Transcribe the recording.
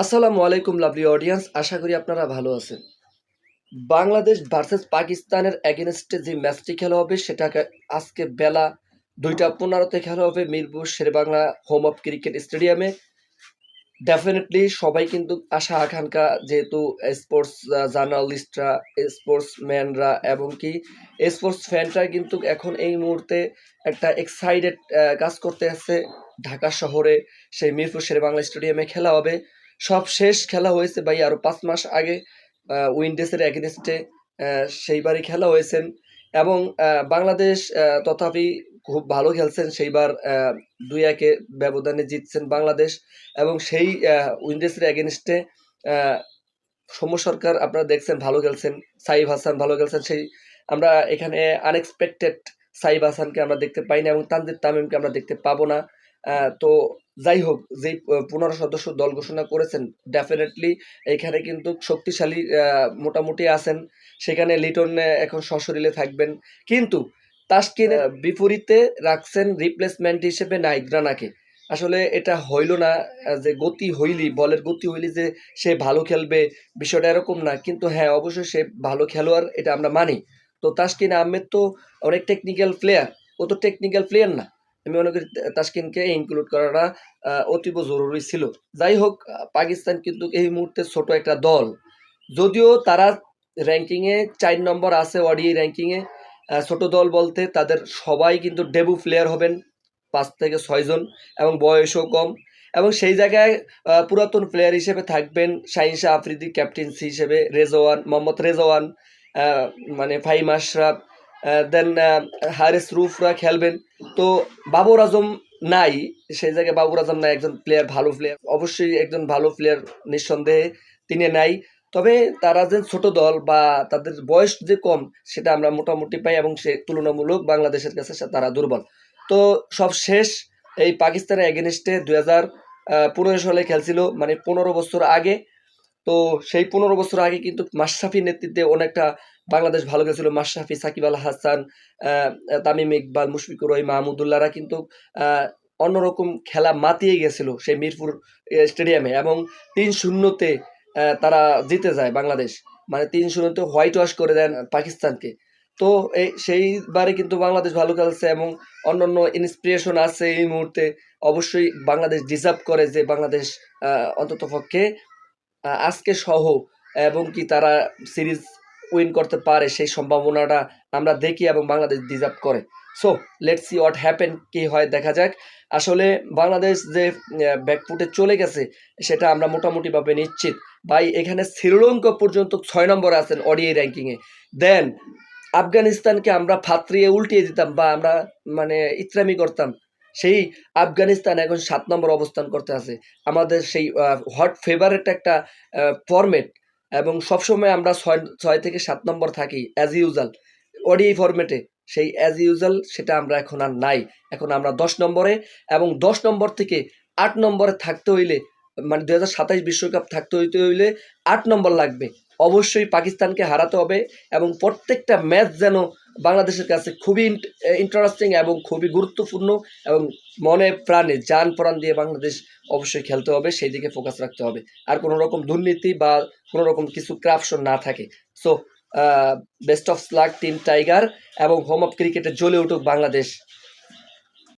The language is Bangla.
আসসালামু আলাইকুম লাভলি অডিয়েন্স, আশা করি আপনারা ভালো আছেন। বাংলাদেশ ভার্সেস পাকিস্তানের এগেনস্টে যে ম্যাচটি খেলা হবে সেটাকে আজকে বেলা 2:15-তে খেলা হবে Mirpur Sher-e-Bangla home of cricket স্টেডিয়ামে। ডেফিনেটলি সবাই কিন্তু আশা আকাঙ্ক্ষা, যেহেতু স্পোর্টস জার্নালিস্টরা, স্পোর্টসম্যানরা এবং কি স্পোর্টস ফ্যানরা কিন্তু এখন এই মুহূর্তে একটা এক্সাইটেড কাজ করতে আছে। ঢাকা শহরে সেই মিরপুর শেরেবাংলা স্টেডিয়ামে খেলা হবে। সব শেষ খেলা হয়েছে ভাই আরো 5 মাস আগে উইন্ডিজের এগেনস্টে, সেইবারই খেলা হয়েছেন এবং বাংলাদেশ তথাপি খুব ভালো খেলছেন সেইবার। 2-1 ব্যবধানে জিতছেন বাংলাদেশ এবং সেই উইন্ডিজের এগেনস্টে সৌম্য সরকার আপনারা দেখছেন ভালো খেলছেন, সাইফ হাসান ভালো খেলছেন। সেই আমরা এখানে আনএক্সপেক্টেড সাইফ হাসানকে আমরা দেখতে পাই না এবং তানজিদ তামিমকে আমরা দেখতে পাবো না। তো যাই হোক, যেই 15 সদস্য দল ঘোষণা করেছেন, ডেফিনেটলি এখানে কিন্তু শক্তিশালী মোটামুটি আছেন। সেখানে লিটন এখন সশরীরে থাকবেন, কিন্তু তাসকিনের বিপরীতে রাখছেন রিপ্লেসমেন্ট হিসেবে নাহিদ রানাকে। আসলে এটা হইল না। যে গতি হইলি, বলের গতি হইলি যে সে ভালো খেলবে, বিষয়টা এরকম না। কিন্তু হ্যাঁ, অবশ্যই সে ভালো খেলোয়াড়, এটা আমরা মানি। তো তাসকিন আহমেদ তো অনেক টেকনিক্যাল প্লেয়ার, ও তো টেকনিক্যাল প্লেয়ার না। আমি মনে করি তাসকিনকে ইনক্লুড করাটা অতীব জরুরি ছিল। যাই হোক, পাকিস্তান কিন্তু এই মুহূর্তে ছোট একটা দল, যদিও তারা র্যাঙ্কিংয়ে 4 নম্বর আছে ওডিআই র্যাঙ্কিংয়ে। ছোট দল বলতে তাদের সবাই কিন্তু ডেবু প্লেয়ার হবেন, 5 থেকে 6 জন, এবং বয়সও কম। এবং সেই জায়গায় পুরাতন প্লেয়ার হিসেবে থাকবেন শাহিন শাহ আফ্রিদি, ক্যাপ্টেন্সি হিসেবে রেজওয়ান, মোহাম্মদ রেজওয়ান, মানে ফাহিম আশরাফ, দেন হারিস রুফরা খেলবেন। তো বাবর আজম নাই, সেই জায়গায় বাবর আজম নাই, একজন প্লেয়ার, ভালো প্লেয়ার, অবশ্যই একজন ভালো প্লেয়ার নিঃসন্দেহে তিনি নাই। তবে তারা যে ছোট দল বা তাদের বয়স যে কম, সেটা আমরা মোটামুটি পাই এবং সে তুলনামূলক বাংলাদেশের কাছে তারা দুর্বল। তো সব শেষ এই পাকিস্তানের এগেনস্টে 2015 সালে খেলছিল, মানে 15 বছর আগে। তো সেই 15 বছর আগে কিন্তু মাশরাফির নেতৃত্বে অনেকটা বাংলাদেশ ভালো খেলছিল। মাশরাফি, সাকিব আল হাসান, তামিম ইকবাল, মুশফিকুর রহিম, মাহমুদুল্লাহরা কিন্তু অন্যরকম খেলা মাতিয়ে গেছিল সেই মিরপুর স্টেডিয়ামে এবং 3-0-তে তারা জিতে যায় বাংলাদেশ। মানে 3-0-তে হোয়াইট ওয়াশ করে দেন পাকিস্তানকে। তো সেইবারে কিন্তু বাংলাদেশ ভালো খেলছে এবং অন্যান্য ইন্সপিরেশন আছে এই মুহূর্তে। অবশ্যই বাংলাদেশ ডিজার্ভ করে যে বাংলাদেশ অন্ততপক্ষে আজকে সহ এবং কি তারা সিরিজ উইন করতে পারে, সেই সম্ভাবনাটা আমরা দেখি এবং বাংলাদেশ ডিজার্ভ করে। So let's see what happen, কি হয় দেখা যাক। আসলে বাংলাদেশ যে ব্যাকফুটে চলে গেছে সেটা আমরা মোটামুটিভাবে নিশ্চিত। ভাই, এখানে শ্রীলঙ্কা পর্যন্ত 6 নম্বরে আছেন ওডিআই র্যাঙ্কিংয়ে। দেন আফগানিস্তানকে আমরা ফাত্রিয়ে উল্টিয়ে দিতাম বা আমরা মানে ইত্রামি করতাম, সেই আফগানিস্তান এখন 7 নম্বর অবস্থান করতে আছে। আমাদের সেই হট ফেভারেট একটা ফরম্যাট, এবং সবসময় আমরা 6 থেকে 7 নম্বর থাকি অ্যাজ ইউজাল ওডিআই ফরম্যাটে। সেই অ্যাজ ইউজাল সেটা আমরা এখন আর নাই। এখন আমরা 10 নম্বরে, এবং 10 নম্বর থেকে 8 নম্বরে থাকতে হইলে, মানে 2027 বিশ্বকাপ থাকতে হইলে 8 নম্বর লাগবে। অবশ্যই পাকিস্তানকে হারাতে হবে এবং প্রত্যেকটা ম্যাচ যেন বাংলাদেশের কাছে খুবই ইন্টারেস্টিং এবং খুবই গুরুত্বপূর্ণ, এবং মনে প্রাণে জান প্রাণ দিয়ে বাংলাদেশ অবশ্যই খেলতে হবে, সেই দিকে ফোকাস রাখতে হবে। আর কোনো রকম দুর্নীতি বা কোনো রকম কিছু ক্রাপশন না থাকে। So best of luck team tiger, এবং হোম অফ ক্রিকেটে জ্বলে উঠুক বাংলাদেশ।